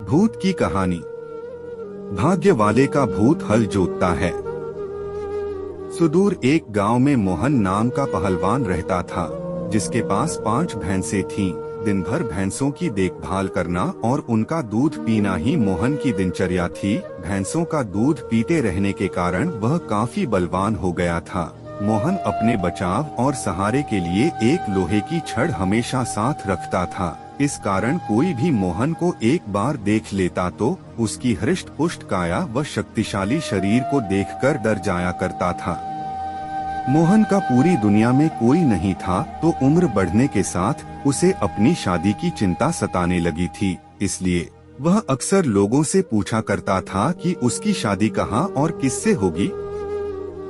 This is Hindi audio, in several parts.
भूत की कहानी। भाग्य वाले का भूत हल जोतता है। सुदूर एक गांव में मोहन नाम का पहलवान रहता था, जिसके पास 5 भैंसें थीं। दिन भर भैंसों की देखभाल करना और उनका दूध पीना ही मोहन की दिनचर्या थी। भैंसों का दूध पीते रहने के कारण वह काफी बलवान हो गया था। मोहन अपने बचाव और सहारे के लिए एक लोहे की छड़ हमेशा साथ रखता था। इस कारण कोई भी मोहन को एक बार देख लेता तो उसकी हृष्ट पुष्ट काया व शक्तिशाली शरीर को देखकर डर जाया करता था। मोहन का पूरी दुनिया में कोई नहीं था, तो उम्र बढ़ने के साथ उसे अपनी शादी की चिंता सताने लगी थी। इसलिए वह अक्सर लोगों से पूछा करता था कि उसकी शादी कहाँ और किससे होगी।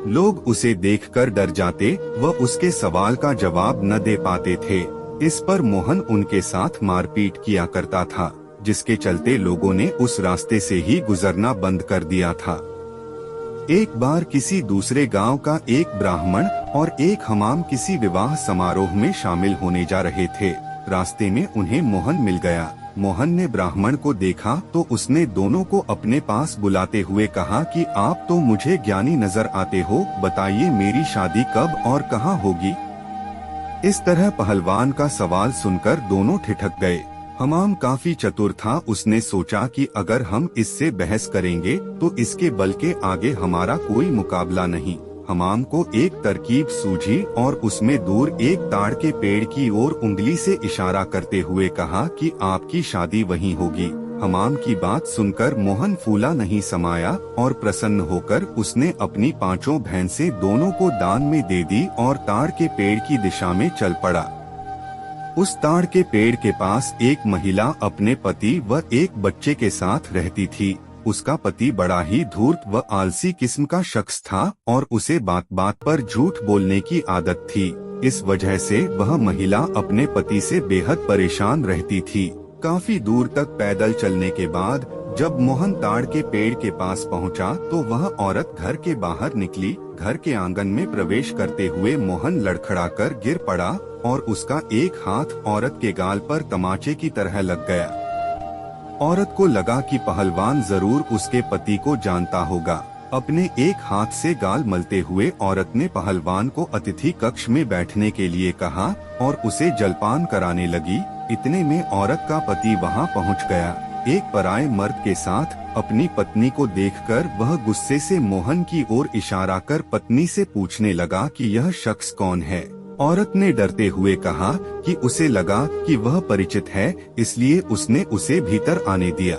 लोग उसे देखकर डर जाते व उसके सवाल का जवाब न दे पाते थे। इस पर मोहन उनके साथ मारपीट किया करता था, जिसके चलते लोगों ने उस रास्ते से ही गुजरना बंद कर दिया था। एक बार किसी दूसरे गांव का एक ब्राह्मण और एक हमाम किसी विवाह समारोह में शामिल होने जा रहे थे। रास्ते में उन्हें मोहन मिल गया। मोहन ने ब्राह्मण को देखा तो उसने दोनों को अपने पास बुलाते हुए कहा कि आप तो मुझे ज्ञानी नजर आते हो, बताइए मेरी शादी कब और कहाँ होगी। इस तरह पहलवान का सवाल सुनकर दोनों ठिठक गए। हमाम काफी चतुर था, उसने सोचा कि अगर हम इससे बहस करेंगे तो इसके बल के आगे हमारा कोई मुकाबला नहीं। हमाम को एक तरकीब सूझी और उसमें दूर एक ताड़ के पेड़ की ओर उंगली से इशारा करते हुए कहा कि आपकी शादी वहीं होगी। हमाम की बात सुनकर मोहन फूला नहीं समाया और प्रसन्न होकर उसने अपनी 5 भैंसें दोनों को दान में दे दी और ताड़ के पेड़ की दिशा में चल पड़ा। उस ताड़ के पेड़ के पास एक महिला अपने पति व एक बच्चे के साथ रहती थी। उसका पति बड़ा ही धूर्त व आलसी किस्म का शख्स था और उसे बात बात पर झूठ बोलने की आदत थी। इस वजह से वह महिला अपने पति से बेहद परेशान रहती थी। काफी दूर तक पैदल चलने के बाद जब मोहन ताड़ के पेड़ के पास पहुंचा तो वह औरत घर के बाहर निकली। घर के आंगन में प्रवेश करते हुए मोहन लड़खड़ाकर गिर पड़ा और उसका एक हाथ औरत के गाल पर तमाचे की तरह लग गया। औरत को लगा कि पहलवान जरूर उसके पति को जानता होगा। अपने एक हाथ से गाल मलते हुए औरत ने पहलवान को अतिथि कक्ष में बैठने के लिए कहा और उसे जलपान कराने लगी। इतने में औरत का पति वहां पहुंच गया। एक पराये मर्द के साथ अपनी पत्नी को देखकर वह गुस्से से मोहन की ओर इशारा कर पत्नी से पूछने लगा कि यह शख्स कौन है। औरत ने डरते हुए कहा कि उसे लगा कि वह परिचित है, इसलिए उसने उसे भीतर आने दिया।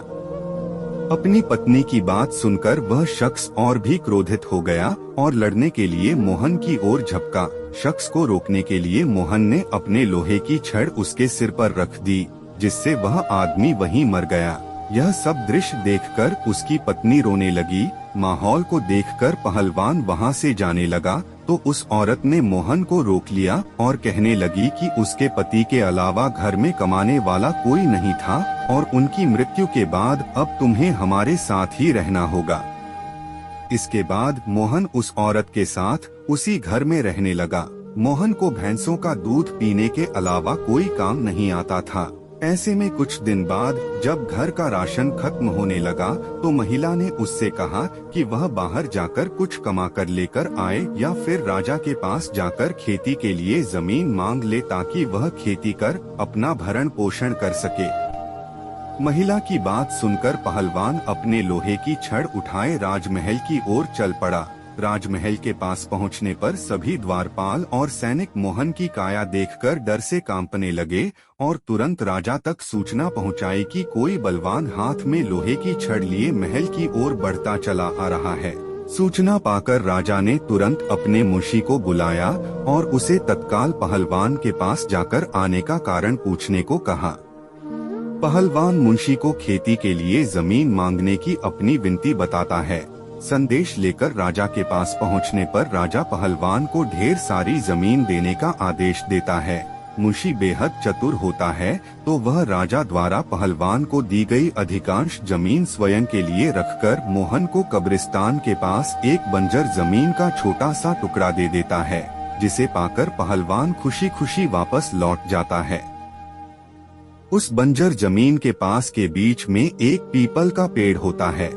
अपनी पत्नी की बात सुनकर वह शख्स और भी क्रोधित हो गया और लड़ने के लिए मोहन की ओर झपका। शख्स को रोकने के लिए मोहन ने अपने लोहे की छड़ उसके सिर पर रख दी, जिससे वह आदमी वहीं मर गया। यह सब दृश्य देखकर उसकी पत्नी रोने लगी। माहौल को देखकर पहलवान वहां से जाने लगा तो उस औरत ने मोहन को रोक लिया और कहने लगी कि उसके पति के अलावा घर में कमाने वाला कोई नहीं था और उनकी मृत्यु के बाद अब तुम्हें हमारे साथ ही रहना होगा। इसके बाद मोहन उस औरत के साथ उसी घर में रहने लगा। मोहन को भैंसों का दूध पीने के अलावा कोई काम नहीं आता था। ऐसे में कुछ दिन बाद जब घर का राशन खत्म होने लगा तो महिला ने उससे कहा कि वह बाहर जाकर कुछ कमा कर लेकर आए या फिर राजा के पास जाकर खेती के लिए जमीन मांग ले ताकि वह खेती कर अपना भरण पोषण कर सके। महिला की बात सुनकर पहलवान अपने लोहे की छड़ उठाए राजमहल की ओर चल पड़ा। राजमहल के पास पहुंचने पर सभी द्वारपाल और सैनिक मोहन की काया देखकर डर से कांपने लगे और तुरंत राजा तक सूचना पहुंचाई कि कोई बलवान हाथ में लोहे की छड़ लिए महल की ओर बढ़ता चला आ रहा है। सूचना पाकर राजा ने तुरंत अपने मुंशी को बुलाया और उसे तत्काल पहलवान के पास जाकर आने का कारण पूछने को कहा। पहलवान मुंशी को खेती के लिए जमीन मांगने की अपनी विनती बताता है। संदेश लेकर राजा के पास पहुंचने पर राजा पहलवान को ढेर सारी जमीन देने का आदेश देता है। मुंशी बेहद चतुर होता है तो वह राजा द्वारा पहलवान को दी गई अधिकांश जमीन स्वयं के लिए रखकर मोहन को कब्रिस्तान के पास एक बंजर जमीन का छोटा सा टुकड़ा दे देता है, जिसे पाकर पहलवान खुशी खुशी वापस लौट जाता है। उस बंजर जमीन के पास के बीच में एक पीपल का पेड़ होता है,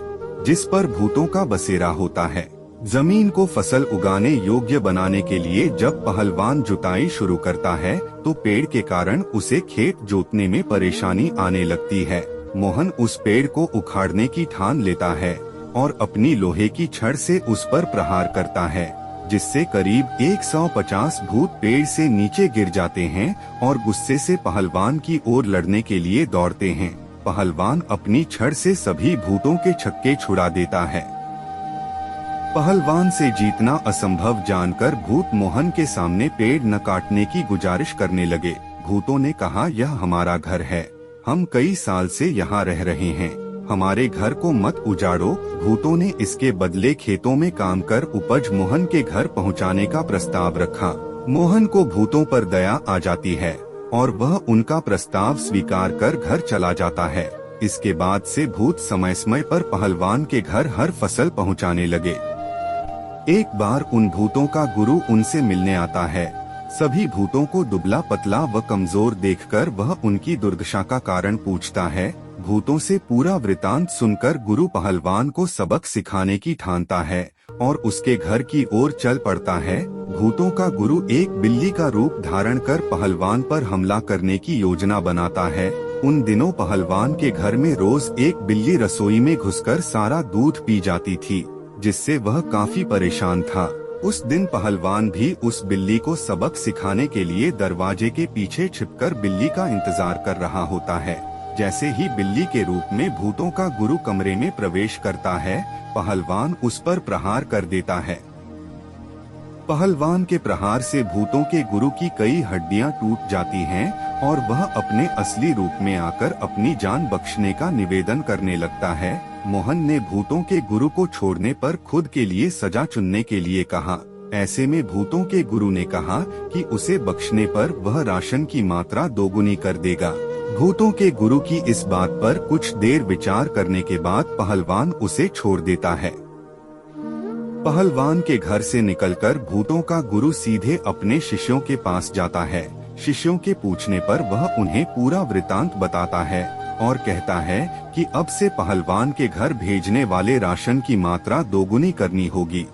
जिस पर भूतों का बसेरा होता है। जमीन को फसल उगाने योग्य बनाने के लिए जब पहलवान जुताई शुरू करता है तो पेड़ के कारण उसे खेत जोतने में परेशानी आने लगती है। मोहन उस पेड़ को उखाड़ने की ठान लेता है और अपनी लोहे की छड़ से उस पर प्रहार करता है, जिससे करीब 150 भूत पेड़ से नीचे गिर जाते हैं और गुस्से से पहलवान की ओर लड़ने के लिए दौड़ते हैं। पहलवान अपनी छड़ से सभी भूतों के छक्के छुड़ा देता है। पहलवान से जीतना असंभव जानकर भूत मोहन के सामने पेड़ न काटने की गुजारिश करने लगे। भूतों ने कहा, यह हमारा घर है, हम कई साल से यहाँ रह रहे हैं, हमारे घर को मत उजाड़ो। भूतों ने इसके बदले खेतों में काम कर उपज मोहन के घर पहुँचाने का प्रस्ताव रखा। मोहन को भूतों पर दया आ जाती है और वह उनका प्रस्ताव स्वीकार कर घर चला जाता है। इसके बाद से भूत समय समय पर पहलवान के घर हर फसल पहुँचाने लगे। एक बार उन भूतों का गुरु उनसे मिलने आता है। सभी भूतों को दुबला पतला व कमजोर देखकर वह उनकी दुर्दशा का कारण पूछता है। भूतों से पूरा वृतांत सुनकर गुरु पहलवान को सबक सिखाने की ठानता है और उसके घर की ओर चल पड़ता है। भूतों का गुरु एक बिल्ली का रूप धारण कर पहलवान पर हमला करने की योजना बनाता है। उन दिनों पहलवान के घर में रोज एक बिल्ली रसोई में घुसकर सारा दूध पी जाती थी, जिससे वह काफी परेशान था। उस दिन पहलवान भी उस बिल्ली को सबक सिखाने के लिए दरवाजे के पीछे छिपकर बिल्ली का इंतजार कर रहा होता है। जैसे ही बिल्ली के रूप में भूतों का गुरु कमरे में प्रवेश करता है, पहलवान उस पर प्रहार कर देता है। पहलवान के प्रहार से भूतों के गुरु की कई हड्डियां टूट जाती हैं और वह अपने असली रूप में आकर अपनी जान बख्शने का निवेदन करने लगता है। मोहन ने भूतों के गुरु को छोड़ने पर खुद के लिए सजा चुनने के लिए कहा। ऐसे में भूतों के गुरु ने कहा कि उसे बख्शने पर वह राशन की मात्रा दोगुनी कर देगा। भूतों के गुरु की इस बात पर कुछ देर विचार करने के बाद पहलवान उसे छोड़ देता है। पहलवान के घर से निकलकर भूतों का गुरु सीधे अपने शिष्यों के पास जाता है। शिष्यों के पूछने पर वह उन्हें पूरा वृतांत बताता है और कहता है कि अब से पहलवान के घर भेजने वाले राशन की मात्रा दोगुनी करनी होगी।